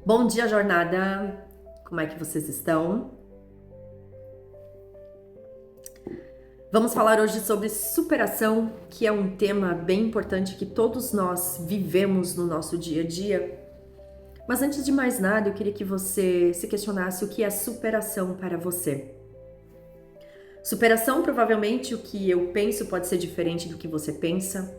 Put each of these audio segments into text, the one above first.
Bom dia, jornada! Como é que vocês estão? Vamos falar hoje sobre superação, que é um tema bem importante que todos nós vivemos no nosso dia a dia. Mas antes de mais nada, eu queria que você se questionasse o que é superação para você. Superação, provavelmente, o que eu penso pode ser diferente do que você pensa.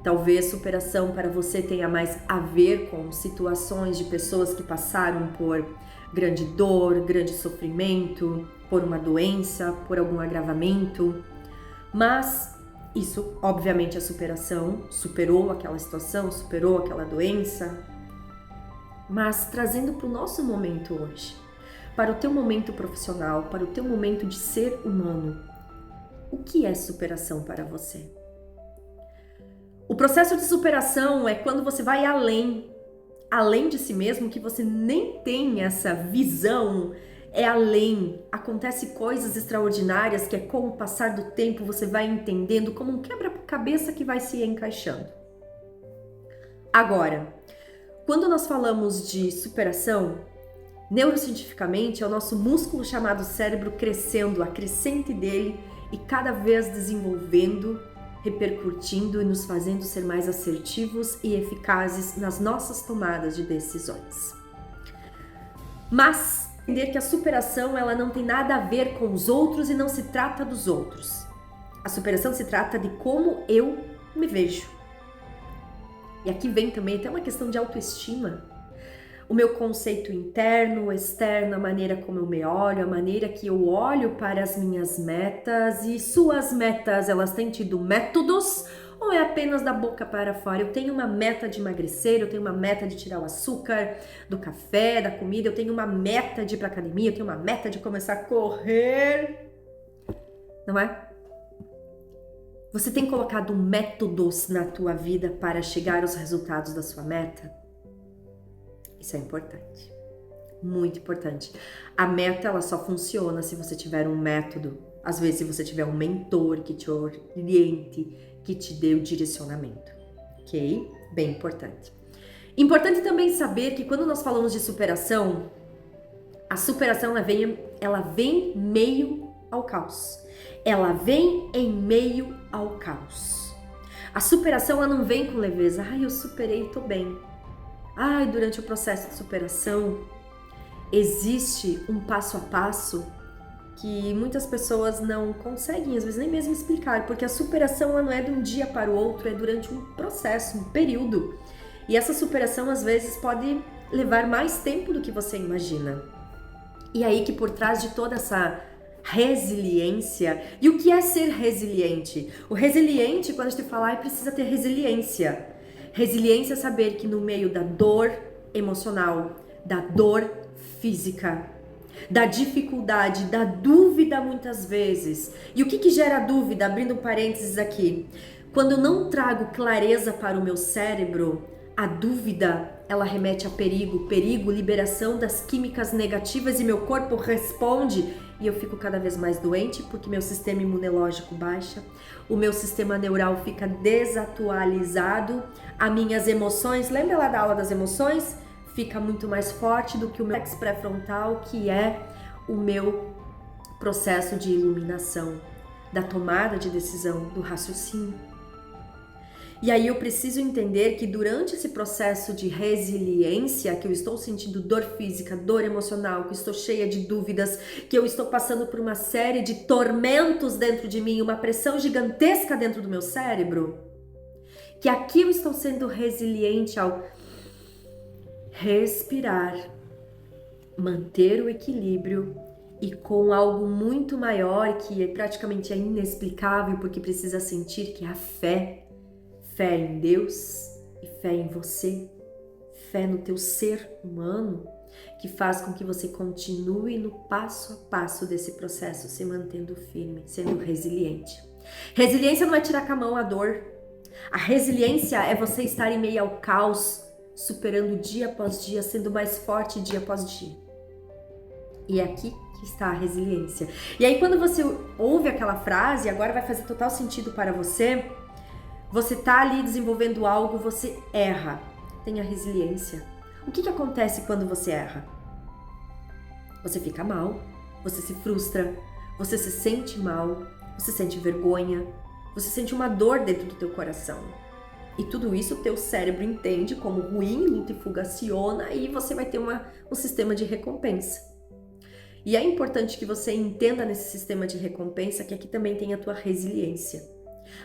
Talvez superação para você tenha mais a ver com situações de pessoas que passaram por grande dor, grande sofrimento, por uma doença, por algum agravamento. Mas isso, obviamente, é superação, superou aquela situação, superou aquela doença. Mas trazendo para o nosso momento hoje, para o teu momento profissional, para o teu momento de ser humano, o que é superação para você? O processo de superação é quando você vai além de si mesmo, que você nem tem essa visão, é além. Acontece coisas extraordinárias que com o passar do tempo você vai entendendo como um quebra-cabeça que vai se encaixando. Agora, quando nós falamos de superação, neurocientificamente é o nosso músculo chamado cérebro crescendo, a crescente dele e cada vez desenvolvendo, repercutindo e nos fazendo ser mais assertivos e eficazes nas nossas tomadas de decisões. Mas entender que a superação ela não tem nada a ver com os outros e não se trata dos outros. A superação se trata de como eu me vejo. E aqui vem também até uma questão de autoestima. O meu conceito interno, externo, a maneira como eu me olho, a maneira que eu olho para as minhas metas e suas metas, elas têm tido métodos ou é apenas da boca para fora? Eu tenho uma meta de emagrecer, eu tenho uma meta de tirar o açúcar do café, da comida, eu tenho uma meta de ir para academia, eu tenho uma meta de começar a correr, não é? Você tem colocado métodos na tua vida para chegar aos resultados da sua meta? Isso é importante, muito importante. A meta, ela só funciona se você tiver um método. Às vezes, se você tiver um mentor que te oriente, que te dê o direcionamento, ok? Bem importante. Importante também saber que quando nós falamos de superação, a superação ela vem meio ao caos. Ela vem em meio ao caos. A superação, ela não vem com leveza. Eu superei, tô bem. Durante o processo de superação, existe um passo a passo que muitas pessoas não conseguem, às vezes, nem mesmo explicar, porque a superação ela não é de um dia para o outro, é durante um processo, um período. E essa superação, às vezes, pode levar mais tempo do que você imagina. E aí que por trás de toda essa resiliência, e o que é ser resiliente? O resiliente, quando a gente fala, precisa ter resiliência. Resiliência é saber que no meio da dor emocional, da dor física, da dificuldade, da dúvida muitas vezes. E o que gera dúvida? Abrindo um parênteses aqui. Quando eu não trago clareza para o meu cérebro, a dúvida, ela remete a perigo, liberação das químicas negativas e meu corpo responde e eu fico cada vez mais doente porque meu sistema imunológico baixa, o meu sistema neural fica desatualizado, as minhas emoções, lembra lá da aula das emoções? Fica muito mais forte do que o meu pré-frontal, que é o meu processo de iluminação, da tomada de decisão, do raciocínio. E aí eu preciso entender que durante esse processo de resiliência, que eu estou sentindo dor física, dor emocional, que estou cheia de dúvidas, que eu estou passando por uma série de tormentos dentro de mim, uma pressão gigantesca dentro do meu cérebro, que aqui eu estou sendo resiliente ao respirar, manter o equilíbrio e com algo muito maior que praticamente é inexplicável porque precisa sentir, que é a fé. Fé em Deus e fé em você, fé no teu ser humano, que faz com que você continue no passo a passo desse processo, se mantendo firme, sendo resiliente. Resiliência não é tirar com a mão a dor. A resiliência é você estar em meio ao caos, superando dia após dia, sendo mais forte dia após dia. E é aqui que está a resiliência. E aí quando você ouve aquela frase, agora vai fazer total sentido para você. Você tá ali desenvolvendo algo, você erra. Tenha resiliência. O que acontece quando você erra? Você fica mal, você se frustra, você se sente mal, você sente vergonha, você sente uma dor dentro do teu coração. E tudo isso o teu cérebro entende como ruim, luta e fuga aciona, e você vai ter um sistema de recompensa. E é importante que você entenda nesse sistema de recompensa que aqui também tem a tua resiliência.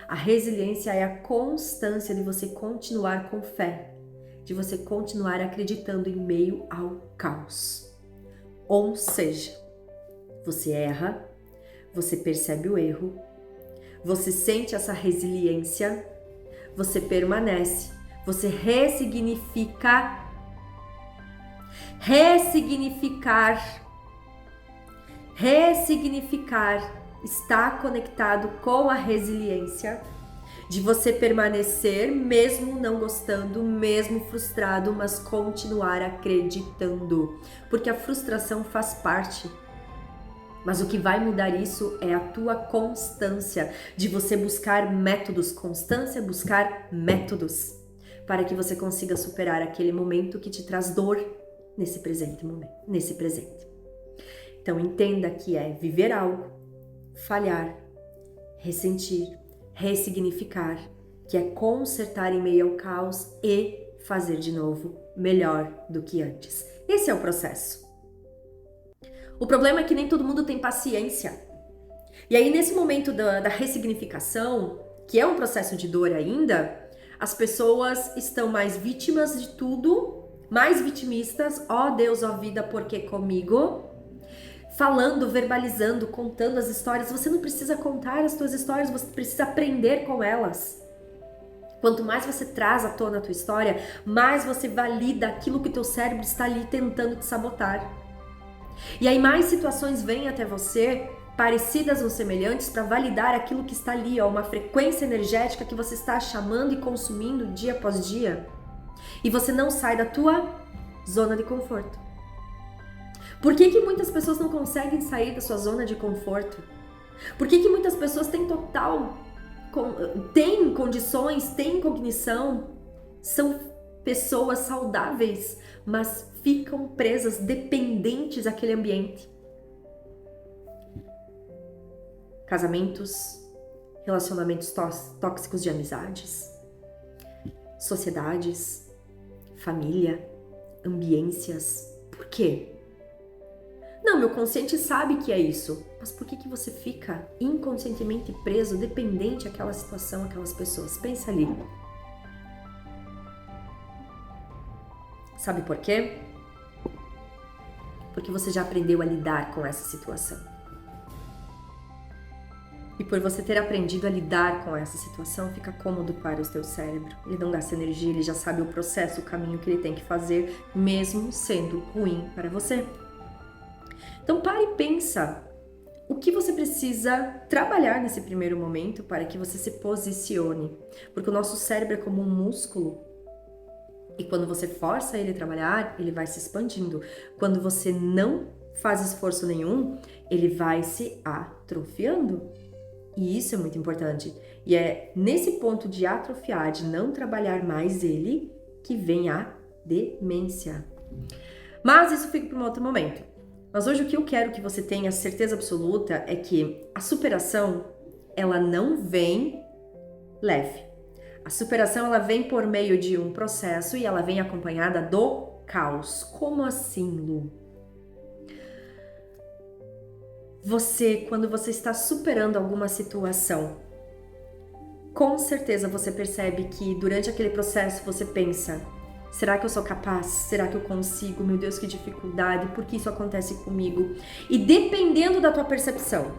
A resiliência é a constância de você continuar com fé, de você continuar acreditando em meio ao caos. Ou seja, você erra, você percebe o erro, você sente essa resiliência, você permanece, você ressignificar. Ressignificar está conectado com a resiliência de você permanecer mesmo não gostando, mesmo frustrado, mas continuar acreditando, porque a frustração faz parte. Mas o que vai mudar isso é a tua constância, de você buscar métodos, constância, buscar métodos, para que você consiga superar aquele momento que te traz dor nesse presente momento, nesse presente. Então entenda que é viver algo, falhar, ressentir, ressignificar, que é consertar em meio ao caos e fazer de novo melhor do que antes. Esse é o processo. O problema é que nem todo mundo tem paciência. E aí nesse momento da ressignificação, que é um processo de dor ainda, as pessoas estão mais vítimas de tudo, mais vitimistas, ó Deus, ó vida, por que comigo? Falando, verbalizando, contando as histórias. Você não precisa contar as tuas histórias, você precisa aprender com elas. Quanto mais você traz à tona a tua história, mais você valida aquilo que o teu cérebro está ali tentando te sabotar. E aí mais situações vêm até você, parecidas ou semelhantes, para validar aquilo que está ali, ó, uma frequência energética que você está chamando e consumindo dia após dia. E você não sai da tua zona de conforto. Por que muitas pessoas não conseguem sair da sua zona de conforto? Por que muitas pessoas têm têm condições, têm cognição, são pessoas saudáveis, mas ficam presas, dependentes daquele ambiente? Casamentos, relacionamentos tóxicos de amizades, sociedades, família, ambiências. Por quê? Não, meu consciente sabe que é isso, mas por que você fica inconscientemente preso, dependente àquela situação, àquelas pessoas? Pensa ali. Sabe por quê? Porque você já aprendeu a lidar com essa situação. E por você ter aprendido a lidar com essa situação, fica cômodo para o teu cérebro. Ele não gasta energia, ele já sabe o processo, o caminho que ele tem que fazer, mesmo sendo ruim para você. Então pare e pensa o que você precisa trabalhar nesse primeiro momento para que você se posicione. Porque o nosso cérebro é como um músculo e quando você força ele a trabalhar, ele vai se expandindo. Quando você não faz esforço nenhum, ele vai se atrofiando. E isso é muito importante. E é nesse ponto de atrofiar, de não trabalhar mais ele, que vem a demência. Mas isso fica para um outro momento. Mas hoje o que eu quero que você tenha certeza absoluta é que a superação, ela não vem leve. A superação, ela vem por meio de um processo e ela vem acompanhada do caos. Como assim, Lu? Quando você está superando alguma situação, com certeza você percebe que durante aquele processo você pensa: será que eu sou capaz? Será que eu consigo? Meu Deus, que dificuldade, por que isso acontece comigo? E dependendo da tua percepção,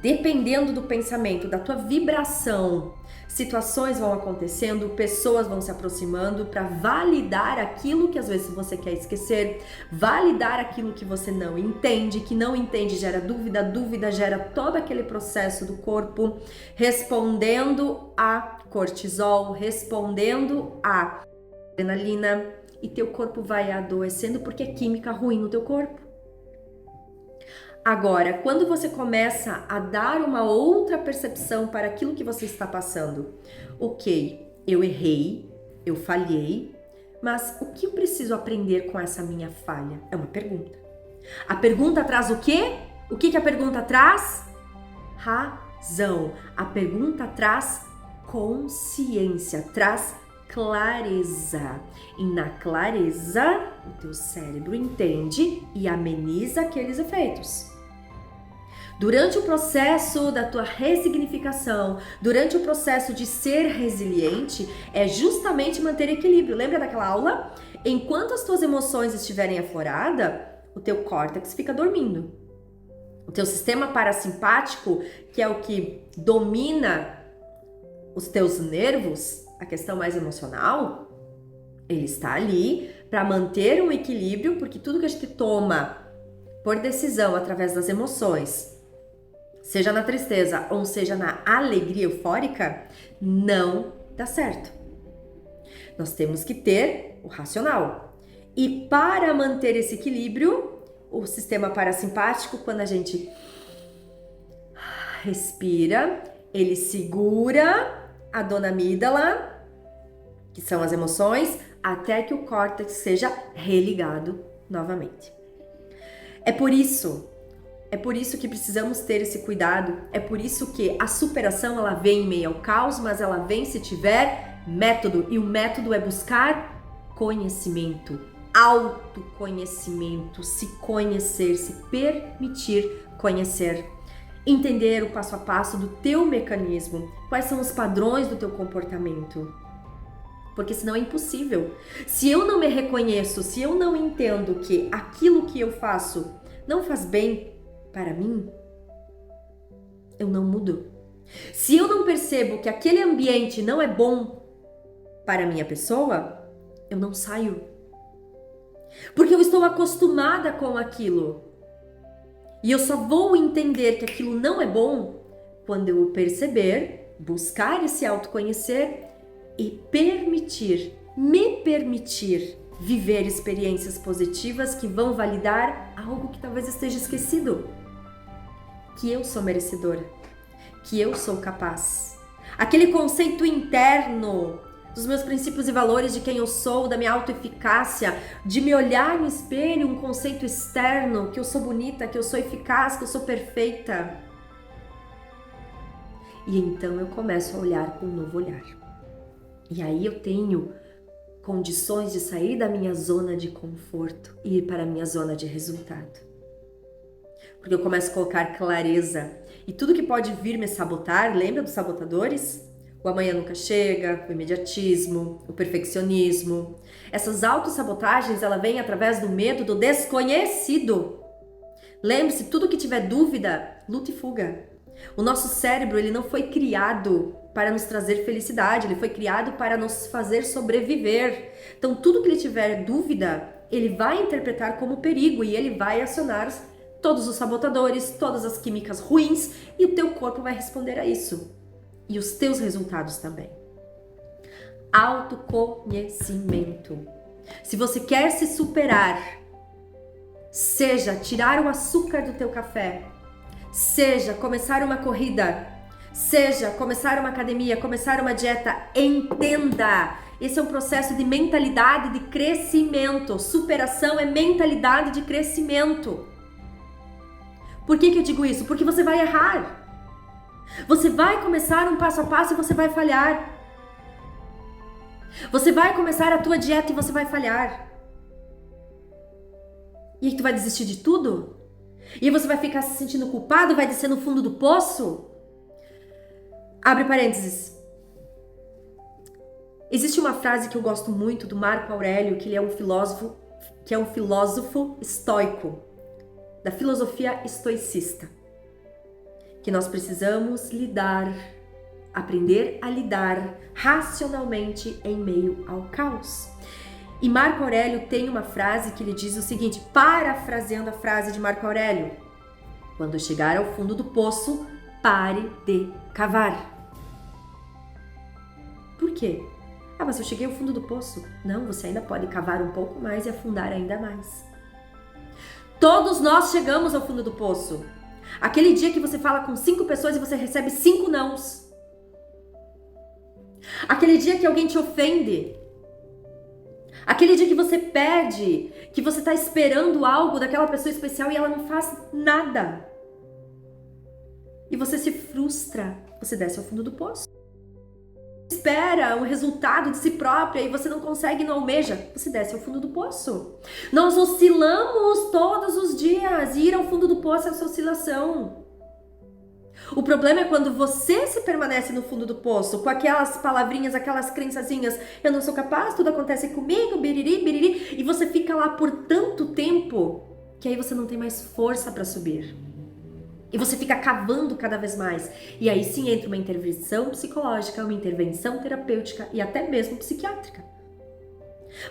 dependendo do pensamento, da tua vibração, situações vão acontecendo, pessoas vão se aproximando para validar aquilo que às vezes você quer esquecer, validar aquilo que você não entende, que não entende gera dúvida, dúvida gera todo aquele processo do corpo respondendo a cortisol, respondendo a adrenalina, e teu corpo vai adoecendo porque é química ruim no teu corpo. Agora, quando você começa a dar uma outra percepção para aquilo que você está passando, ok, eu errei, eu falhei, Mas o que eu preciso aprender com essa minha falha? É uma pergunta. A pergunta traz o quê? O que a pergunta traz? Razão. A pergunta traz consciência, traz clareza. E na clareza, o teu cérebro entende e ameniza aqueles efeitos. Durante o processo da tua ressignificação, durante o processo de ser resiliente, é justamente manter equilíbrio. Lembra daquela aula? Enquanto as tuas emoções estiverem afloradas, o teu córtex fica dormindo. O teu sistema parasimpático, que é o que domina os teus nervos, a questão mais emocional, ele está ali para manter um equilíbrio, porque tudo que a gente toma por decisão através das emoções, seja na tristeza ou seja na alegria eufórica, não dá certo. Nós temos que ter o racional. E para manter esse equilíbrio, o sistema parasimpático, quando a gente respira, ele segura a dona amígdala, que são as emoções, até que o córtex seja religado novamente. É por isso que precisamos ter esse cuidado, é por isso que a superação ela vem em meio ao caos, mas ela vem se tiver método, e o método é buscar conhecimento, autoconhecimento, se conhecer, se permitir conhecer, entender o passo a passo do teu mecanismo, quais são os padrões do teu comportamento. Porque senão é impossível. Se eu não me reconheço, se eu não entendo que aquilo que eu faço não faz bem para mim, eu não mudo. Se eu não percebo que aquele ambiente não é bom para a minha pessoa, eu não saio. Porque eu estou acostumada com aquilo. E eu só vou entender que aquilo não é bom quando eu perceber, buscar esse autoconhecer e me permitir viver experiências positivas que vão validar algo que talvez esteja esquecido. Que eu sou merecedora, que eu sou capaz. Aquele conceito interno dos meus princípios e valores, de quem eu sou, da minha autoeficácia, de me olhar no espelho, um conceito externo, que eu sou bonita, que eu sou eficaz, que eu sou perfeita. E então eu começo a olhar com um novo olhar. E aí eu tenho condições de sair da minha zona de conforto e ir para a minha zona de resultado. Porque eu começo a colocar clareza. E tudo que pode vir me sabotar, lembra dos sabotadores? O amanhã nunca chega, o imediatismo, o perfeccionismo. Essas autossabotagens, ela vem através do medo do desconhecido. Lembre-se, tudo que tiver dúvida, luta e fuga. O nosso cérebro, ele não foi criado para nos trazer felicidade, ele foi criado para nos fazer sobreviver. Então, tudo que ele tiver dúvida, ele vai interpretar como perigo e ele vai acionar todos os sabotadores, todas as químicas ruins, e o teu corpo vai responder a isso. E os teus resultados também. Autoconhecimento. Se você quer se superar, seja tirar o açúcar do teu café, seja começar uma corrida, seja começar uma academia, começar uma dieta, entenda. Esse é um processo de mentalidade de crescimento. Superação é mentalidade de crescimento. Por que eu digo isso? Porque você vai errar. Você vai começar um passo a passo e você vai falhar. Você vai começar a tua dieta e você vai falhar. E aí tu vai desistir de tudo? E aí você vai ficar se sentindo culpado, vai descer no fundo do poço? Abre parênteses. Existe uma frase que eu gosto muito do Marco Aurélio, que ele é um filósofo estoico, da filosofia estoicista, que nós precisamos aprender a lidar racionalmente em meio ao caos. E Marco Aurélio tem uma frase que ele diz o seguinte, parafraseando a frase de Marco Aurélio: quando chegar ao fundo do poço, pare de cavar. Por quê? Ah, mas eu cheguei ao fundo do poço. Não, você ainda pode cavar um pouco mais e afundar ainda mais. Todos nós chegamos ao fundo do poço. Aquele dia que você fala com 5 pessoas e você recebe 5 nãos. Aquele dia que alguém te ofende. Aquele dia que você pede, que você está esperando algo daquela pessoa especial e ela não faz nada. E você se frustra, você desce ao fundo do poço. Espera um resultado de si própria e você não consegue, não almeja, você desce ao fundo do poço. Nós oscilamos todos os dias, e ir ao fundo do poço é essa oscilação. O problema é quando você se permanece no fundo do poço, com aquelas palavrinhas, aquelas crençazinhas, eu não sou capaz, tudo acontece comigo, biriri, biriri, e você fica lá por tanto tempo, que aí você não tem mais força para subir. E você fica cavando cada vez mais. E aí sim entra uma intervenção psicológica, uma intervenção terapêutica e até mesmo psiquiátrica.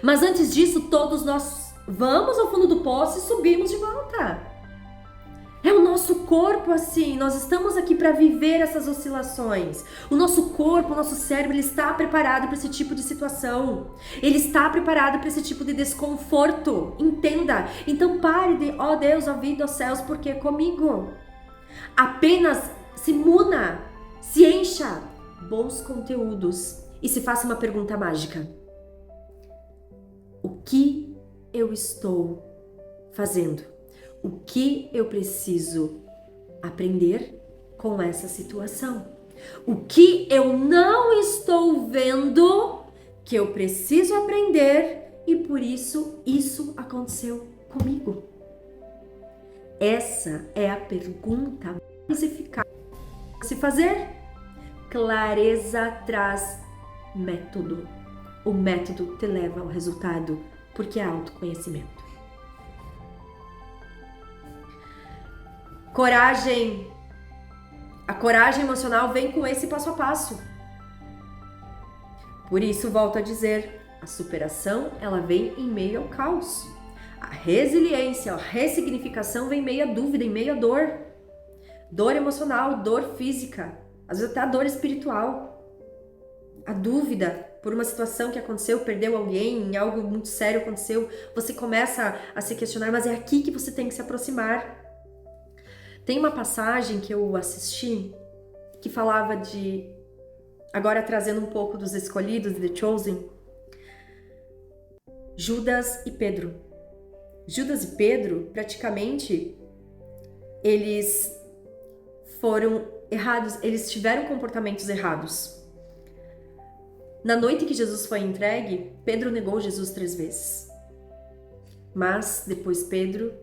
Mas antes disso, todos nós vamos ao fundo do poço e subimos de volta. É o nosso corpo assim, nós estamos aqui para viver essas oscilações. O nosso corpo, o nosso cérebro, ele está preparado para esse tipo de situação. Ele está preparado para esse tipo de desconforto. Entenda. Então pare de, ó Deus, ó vida, ó céus, porque é comigo. Apenas se muna, se encha bons conteúdos e se faça uma pergunta mágica. O que eu estou fazendo? O que eu preciso aprender com essa situação? O que eu não estou vendo que eu preciso aprender e por isso aconteceu comigo? Essa é a pergunta mais eficaz de se fazer. Clareza traz método. O método te leva ao resultado, porque é autoconhecimento. Coragem. A coragem emocional vem com esse passo a passo. Por isso, volto a dizer, a superação, ela vem em meio ao caos. A resiliência, a ressignificação vem em meio à dúvida, em meio à dor. Dor emocional, dor física, às vezes até a dor espiritual. A dúvida por uma situação que aconteceu, perdeu alguém, algo muito sério aconteceu, você começa a se questionar, mas é aqui que você tem que se aproximar. Tem uma passagem que eu assisti que falava de, agora trazendo um pouco dos escolhidos, The Chosen, Judas e Pedro. Judas e Pedro, praticamente, eles foram errados, eles tiveram comportamentos errados. Na noite que Jesus foi entregue, Pedro negou Jesus 3 vezes. Mas depois Pedro,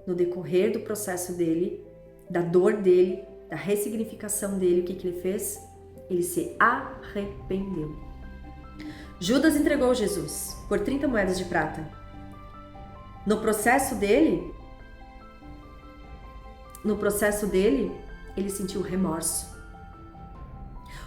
no decorrer do processo dele, da dor dele, da ressignificação dele, o que ele fez? Ele se arrependeu. Judas entregou Jesus por 30 moedas de prata. No processo dele, ele sentiu remorso.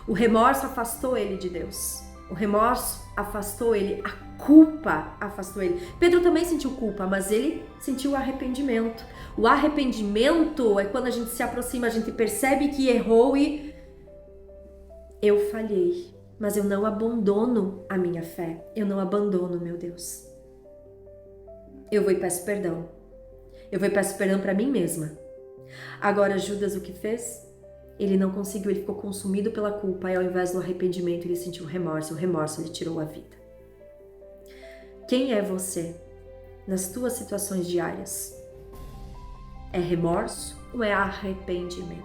O remorso afastou ele de Deus. O remorso afastou ele, a culpa afastou ele. Pedro também sentiu culpa, mas ele sentiu arrependimento. O arrependimento é quando a gente se aproxima, a gente percebe que errou e eu falhei, mas eu não abandono a minha fé. Eu não abandono, meu Deus. Eu vou e peço perdão. Eu vou e peço perdão para mim mesma. Agora, Judas o que fez? Ele não conseguiu, ele ficou consumido pela culpa e ao invés do arrependimento ele sentiu remorso. O remorso lhe tirou a vida. Quem é você nas tuas situações diárias? É remorso ou é arrependimento?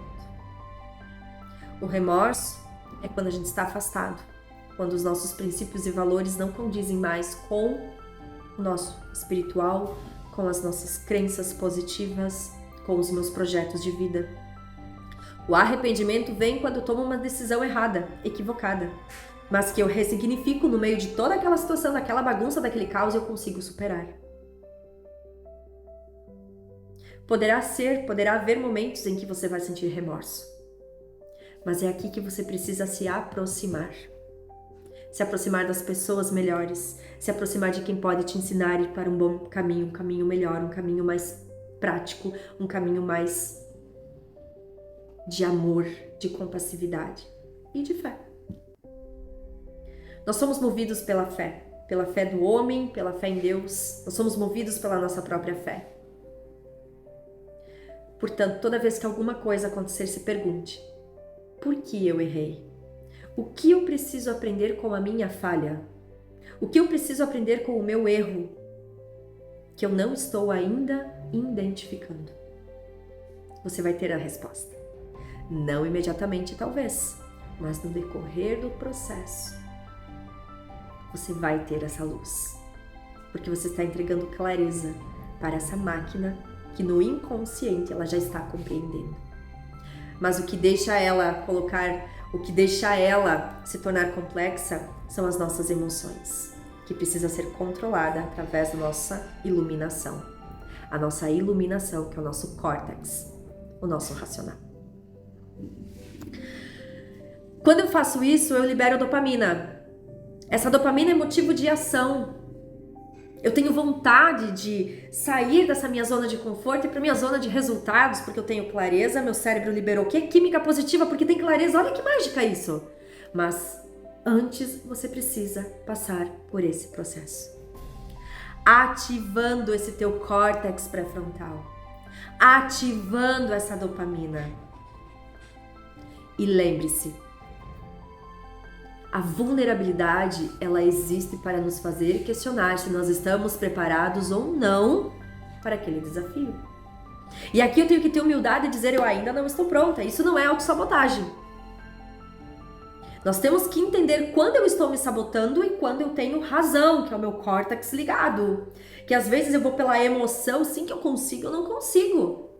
O remorso é quando a gente está afastado, quando os nossos princípios e valores não condizem mais com o nosso espiritual, com as nossas crenças positivas, com os meus projetos de vida. O arrependimento vem quando eu tomo uma decisão errada, equivocada, mas que eu ressignifico no meio de toda aquela situação, daquela bagunça, daquele caos, eu consigo superar. Poderá haver momentos em que você vai sentir remorso, mas é aqui que você precisa se aproximar. Se aproximar das pessoas melhores, se aproximar de quem pode te ensinar a ir para um bom caminho, um caminho melhor, um caminho mais prático, um caminho mais de amor, de compassividade e de fé. Nós somos movidos pela fé do homem, pela fé em Deus, nós somos movidos pela nossa própria fé. Portanto, toda vez que alguma coisa acontecer, se pergunte: por que eu errei? O que eu preciso aprender com a minha falha? O que eu preciso aprender com o meu erro, que eu não estou ainda identificando? Você vai ter a resposta. Não imediatamente, talvez, mas no decorrer do processo, você vai ter essa luz. Porque você está entregando clareza para essa máquina que no inconsciente ela já está compreendendo. Mas o que deixa ela se tornar complexa são as nossas emoções, que precisa ser controlada através da nossa iluminação. A nossa iluminação, que é o nosso córtex, o nosso racional. Quando eu faço isso, eu libero dopamina. Essa dopamina é motivo de ação. Eu tenho vontade de sair dessa minha zona de conforto e para minha zona de resultados, porque eu tenho clareza, meu cérebro liberou o quê? Química positiva, porque tem clareza. Olha que mágica isso! Mas antes você precisa passar por esse processo. Ativando esse teu córtex pré-frontal. Ativando essa dopamina. E lembre-se, a vulnerabilidade, ela existe para nos fazer questionar se nós estamos preparados ou não para aquele desafio. E aqui eu tenho que ter humildade e dizer, eu ainda não estou pronta. Isso não é autossabotagem. Nós temos que entender quando eu estou me sabotando e quando eu tenho razão, que é o meu córtex ligado. Que às vezes eu vou pela emoção, sim que eu consigo, eu não consigo.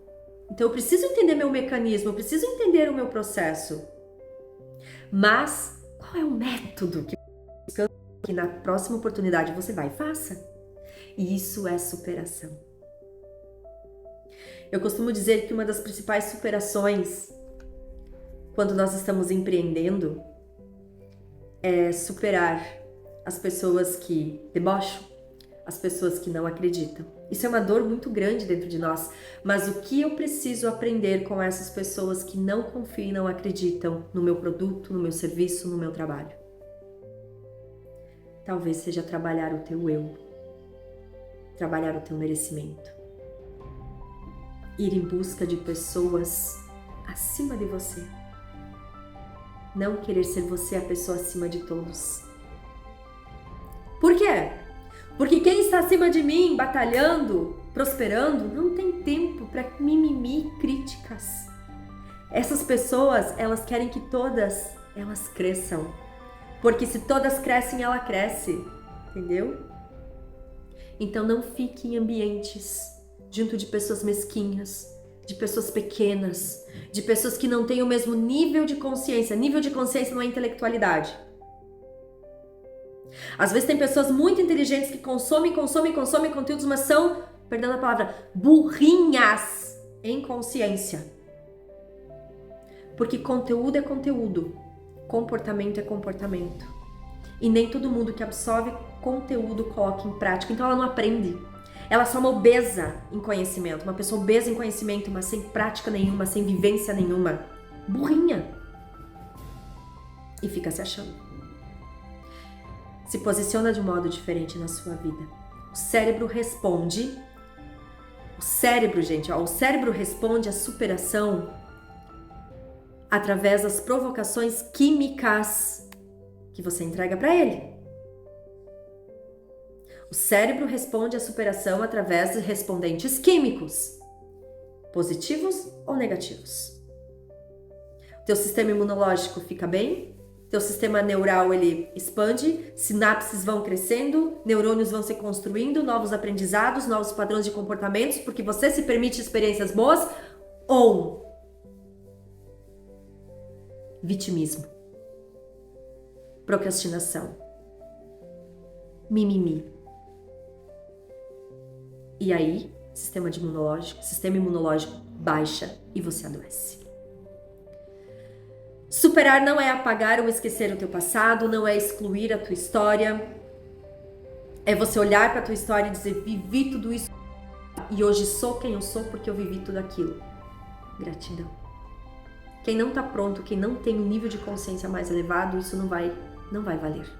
Então eu preciso entender meu mecanismo, eu preciso entender o meu processo. Mas qual é o método que na próxima oportunidade você vai e faça? E isso é superação. Eu costumo dizer que uma das principais superações quando nós estamos empreendendo é superar as pessoas que debocham, as pessoas que não acreditam. Isso é uma dor muito grande dentro de nós, mas o que eu preciso aprender com essas pessoas que não confiam e não acreditam no meu produto, no meu serviço, no meu trabalho? Talvez seja trabalhar o teu eu, trabalhar o teu merecimento, ir em busca de pessoas acima de você, não querer ser você a pessoa acima de todos. Por quê? Porque quem está acima de mim, batalhando, prosperando, não tem tempo para mimimi e críticas. Essas pessoas, elas querem que todas elas cresçam. Porque se todas crescem, ela cresce. Entendeu? Então não fique em ambientes junto de pessoas mesquinhas, de pessoas pequenas, de pessoas que não têm o mesmo nível de consciência. Nível de consciência não é intelectualidade. Às vezes tem pessoas muito inteligentes que consomem conteúdos, mas são, perdão a palavra, burrinhas em consciência. Porque conteúdo é conteúdo, comportamento é comportamento. E nem todo mundo que absorve conteúdo coloca em prática, então ela não aprende. Ela é só uma obesa em conhecimento, uma pessoa obesa em conhecimento, mas sem prática nenhuma, sem vivência nenhuma. Burrinha. E fica se achando. Se posiciona de um modo diferente na sua vida. O cérebro responde. O cérebro responde à superação através das provocações químicas que você entrega para ele. O cérebro responde à superação através de respondentes químicos, positivos ou negativos. O teu sistema imunológico fica bem? Teu sistema neural, ele expande, sinapses vão crescendo, neurônios vão se construindo, novos aprendizados, novos padrões de comportamentos, porque você se permite experiências boas, ou vitimismo, procrastinação, mimimi. E aí, sistema imunológico baixa e você adoece. Superar não é apagar ou esquecer o teu passado, não é excluir a tua história. É você olhar para a tua história e dizer, vivi tudo isso e hoje sou quem eu sou porque eu vivi tudo aquilo. Gratidão. Quem não está pronto, quem não tem um nível de consciência mais elevado, isso não vai valer.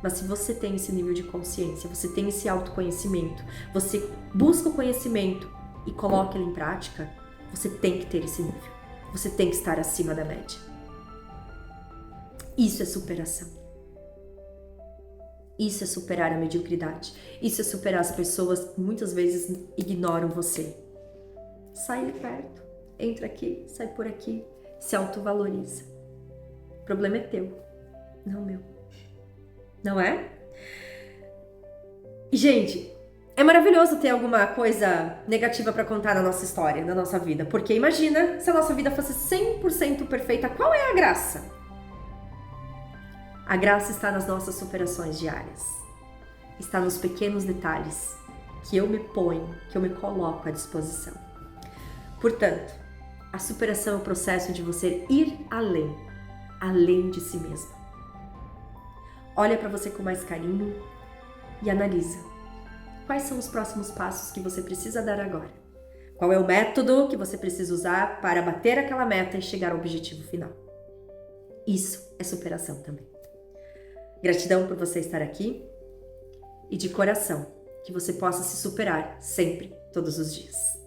Mas se você tem esse nível de consciência, você tem esse autoconhecimento, você busca o conhecimento e coloca ele em prática, você tem que ter esse nível. Você tem que estar acima da média. Isso é superação. Isso é superar a mediocridade. Isso é superar as pessoas que muitas vezes ignoram você. Sai de perto, entra aqui, sai por aqui, se autovaloriza. O problema é teu, não meu. Não é? E, gente, é maravilhoso ter alguma coisa negativa pra contar na nossa história, na nossa vida. Porque imagina se a nossa vida fosse 100% perfeita, qual é a graça? A graça está nas nossas superações diárias. Está nos pequenos detalhes que eu me ponho, que eu me coloco à disposição. Portanto, a superação é o processo de você ir além de si mesmo. Olha para você com mais carinho e analisa. Quais são os próximos passos que você precisa dar agora? Qual é o método que você precisa usar para bater aquela meta e chegar ao objetivo final? Isso é superação também. Gratidão por você estar aqui e de coração, que você possa se superar sempre, todos os dias.